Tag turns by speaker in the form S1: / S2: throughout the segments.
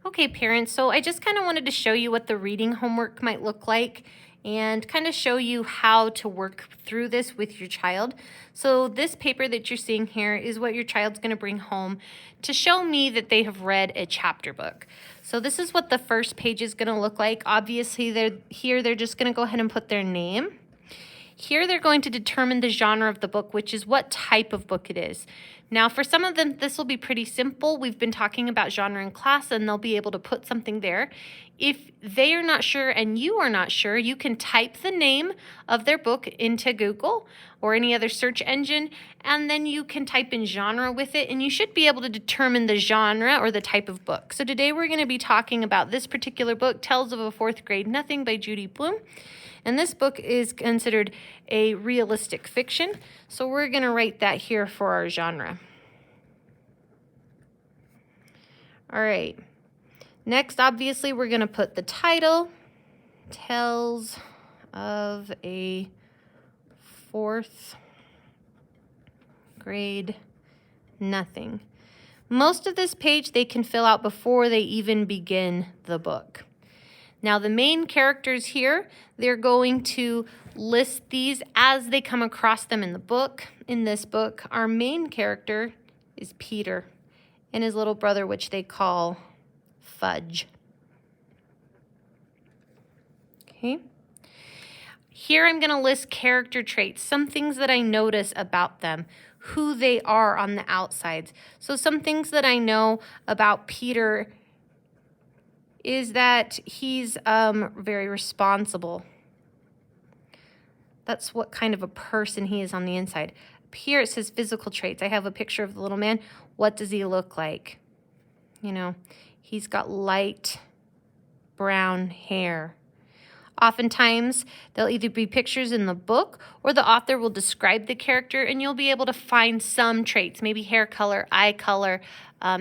S1: Okay, parents, so I just kind of wanted to show you what the reading homework might look like and kind of show you how to work through this with your child. So this paper that you're seeing here is what your child's going to bring home to show me that they have read a chapter book. So this is what the first page is going to look like. Obviously, they're just going to go ahead and put their name. Here they're going to determine the genre of the book, which is what type of book it is. Now, for some of them, this will be pretty simple. We've been talking about genre in class, and they'll be able to put something there. If they are not sure and you are not sure, you can type the name of their book into Google or any other search engine, and then you can type in genre with it, and you should be able to determine the genre or the type of book. So today we're going to be talking about this particular book, Tales of a Fourth Grade Nothing by Judy Blume. And this book is considered a realistic fiction, so we're going to write that here for our genre. All right. Next, obviously, we're going to put the title, Tales of a Fourth Grade Nothing. Most of this page they can fill out before they even begin the book. Now, the main characters here, they're going to list these as they come across them in the book. In this book, our main character is Peter and his little brother, which they call Fudge. Okay. Here I'm going to list character traits, some things that I notice about them, who they are on the outsides. So some things that I know about Peter is that he's very responsible. That's what kind of a person he is on the inside. Here it says physical traits. I have a picture of the little man. What does he look like? You know, he's got light brown hair. Oftentimes, there'll either be pictures in the book or the author will describe the character, and you'll be able to find some traits, maybe hair color, eye color,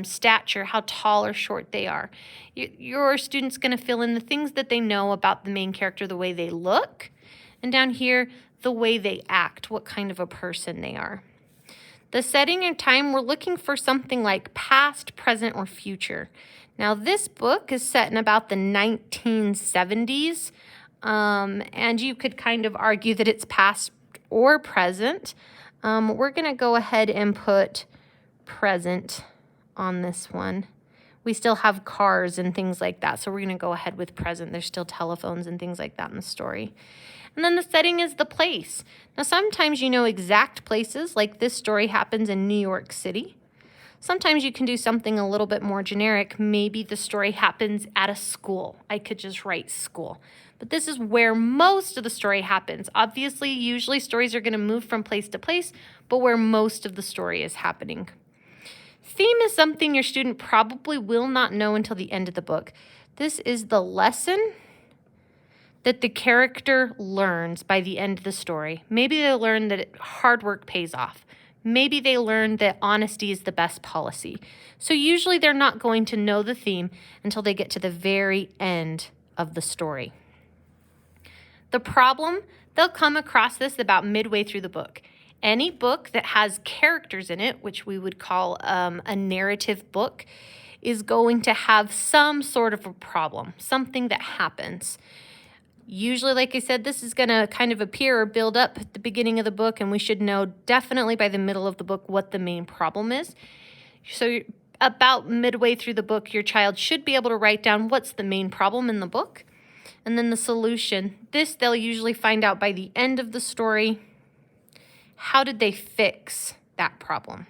S1: stature, how tall or short they are. Your student's going to fill in the things that they know about the main character, the way they look, and down here, the way they act, what kind of a person they are. The setting and time, we're looking for something like past, present, or future. Now, this book is set in about the 1970s, and you could kind of argue that it's past or present. We're going to go ahead and put present on this one. We still have cars and things like that, so we're going to go ahead with present. There's still telephones and things like that in the story. And then the setting is the place. Now, sometimes you know exact places, like this story happens in New York City. Sometimes you can do something a little bit more generic. Maybe the story happens at a school. I could just write school. But this is where most of the story happens. Obviously, usually stories are going to move from place to place, but where most of the story is happening. Theme is something your student probably will not know until the end of the book. This is the lesson that the character learns by the end of the story. Maybe they learn that hard work pays off. Maybe they learn that honesty is the best policy. So usually they're not going to know the theme until they get to the very end of the story. The problem, they'll come across this about midway through the book. Any book that has characters in it, which we would call a narrative book, is going to have some sort of a problem, something that happens. Usually, like I said, this is going to kind of appear or build up at the beginning of the book, and we should know definitely by the middle of the book what the main problem is. So about midway through the book, your child should be able to write down what's the main problem in the book, and then the solution. This they'll usually find out by the end of the story. How did they fix that problem?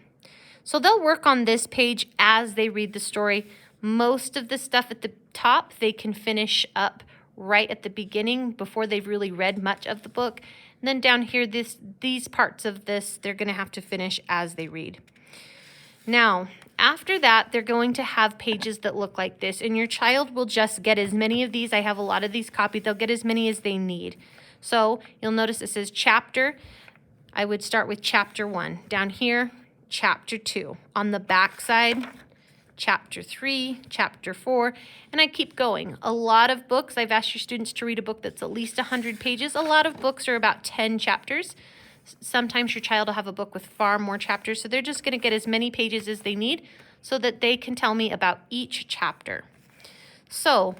S1: So they'll work on this page as they read the story. Most of the stuff at the top, they can finish up right at the beginning before they've really read much of the book. And then down here, these parts of this, they're going to have to finish as they read. Now, after that, they're going to have pages that look like this, and your child will just get as many of these. I have a lot of these copied. They'll get as many as they need. So you'll notice it says chapter. I would start with chapter 1. Down here, chapter 2. On the back side, chapter 3, chapter 4, and I keep going. A lot of books, I've asked your students to read a book that's at least 100 pages. A lot of books are about 10 chapters. Sometimes your child will have a book with far more chapters, so they're just going to get as many pages as they need so that they can tell me about each chapter. So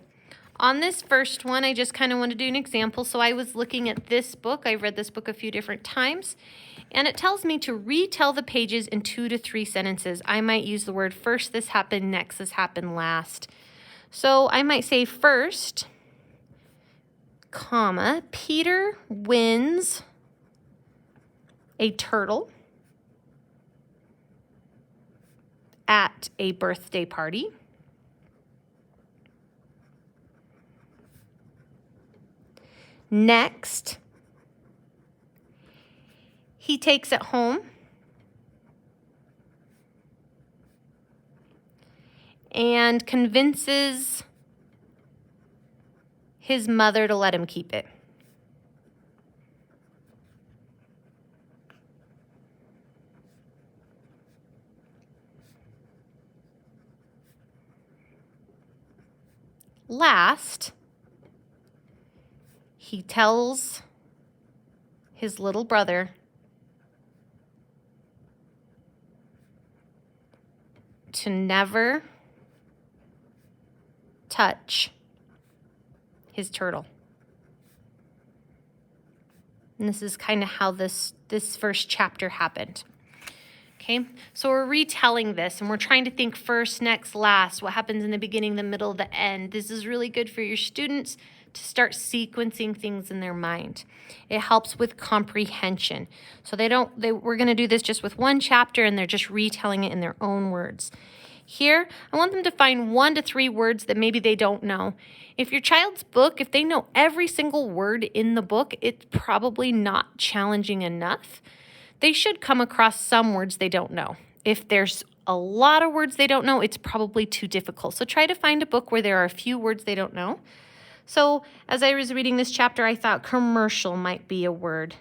S1: on this first one, I just kind of want to do an example. So I was looking at this book. I've read this book a few different times. And it tells me to retell the pages in 2 to 3 sentences. I might use the word first, this happened, next, this happened, last. So I might say first, comma, Peter wins a turtle at a birthday party. Next, he takes it home and convinces his mother to let him keep it. Last, he tells his little brother to never touch his turtle. And this is kind of how this first chapter happened. Okay, so we're retelling this and we're trying to think first, next, last, what happens in the beginning, the middle, the end. This is really good for your students to start sequencing things in their mind. It helps with comprehension. So we're going to do this just with one chapter and they're just retelling it in their own words. Here, I want them to find 1 to 3 words that maybe they don't know. If your child's book, if they know every single word in the book, it's probably not challenging enough. They should come across some words they don't know. If there's a lot of words they don't know, it's probably too difficult. So try to find a book where there are a few words they don't know. So as I was reading this chapter, I thought commercial might be a word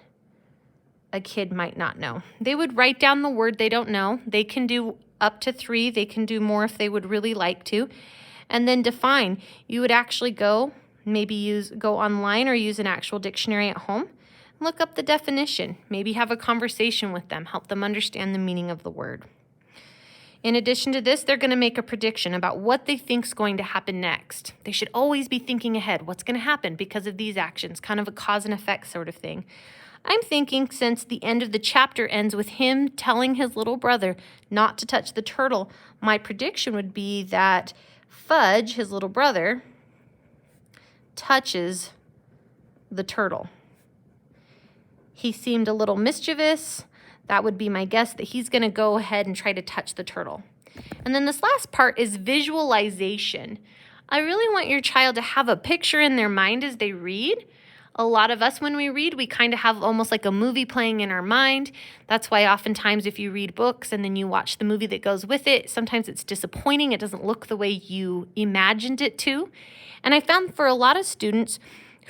S1: a kid might not know. They would write down the word they don't know. They can do up to 3. They can do more if they would really like to. And then define. You would actually go online or use an actual dictionary at home. Look up the definition. Maybe have a conversation with them. Help them understand the meaning of the word. In addition to this, they're going to make a prediction about what they think is going to happen next. They should always be thinking ahead. What's going to happen because of these actions? Kind of a cause and effect sort of thing. I'm thinking since the end of the chapter ends with him telling his little brother not to touch the turtle, my prediction would be that Fudge, his little brother, touches the turtle. He seemed a little mischievous. That would be my guess that he's going to go ahead and try to touch the turtle. And then this last part is visualization. I really want your child to have a picture in their mind as they read. A lot of us, when we read, we kind of have almost like a movie playing in our mind. That's why oftentimes if you read books and then you watch the movie that goes with it, sometimes it's disappointing. It doesn't look the way you imagined it to. And I found for a lot of students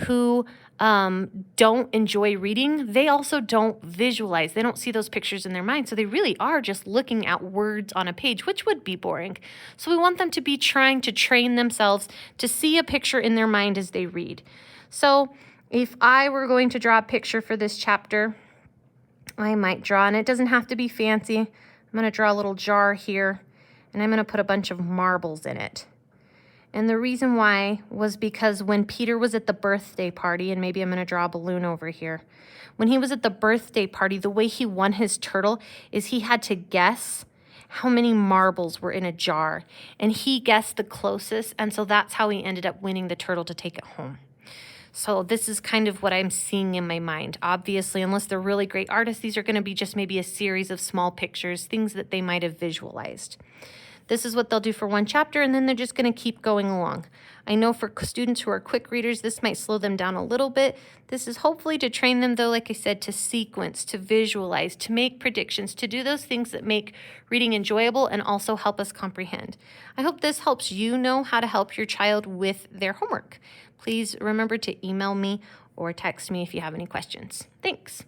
S1: who don't enjoy reading, they also don't visualize. They don't see those pictures in their mind. So they really are just looking at words on a page, which would be boring. So we want them to be trying to train themselves to see a picture in their mind as they read. So if I were going to draw a picture for this chapter, I might draw, and it doesn't have to be fancy. I'm going to draw a little jar here, and I'm going to put a bunch of marbles in it. And the reason why was because when Peter was at the birthday party, and maybe I'm going to draw a balloon over here. When he was at the birthday party, the way he won his turtle is he had to guess how many marbles were in a jar. And he guessed the closest, and so that's how he ended up winning the turtle to take it home. So this is kind of what I'm seeing in my mind. Obviously, unless they're really great artists, these are going to be just maybe a series of small pictures, things that they might have visualized. This is what they'll do for one chapter, and then they're just going to keep going along. I know for students who are quick readers, this might slow them down a little bit. This is hopefully to train them, though, like I said, to sequence, to visualize, to make predictions, to do those things that make reading enjoyable and also help us comprehend. I hope this helps you know how to help your child with their homework. Please remember to email me or text me if you have any questions. Thanks.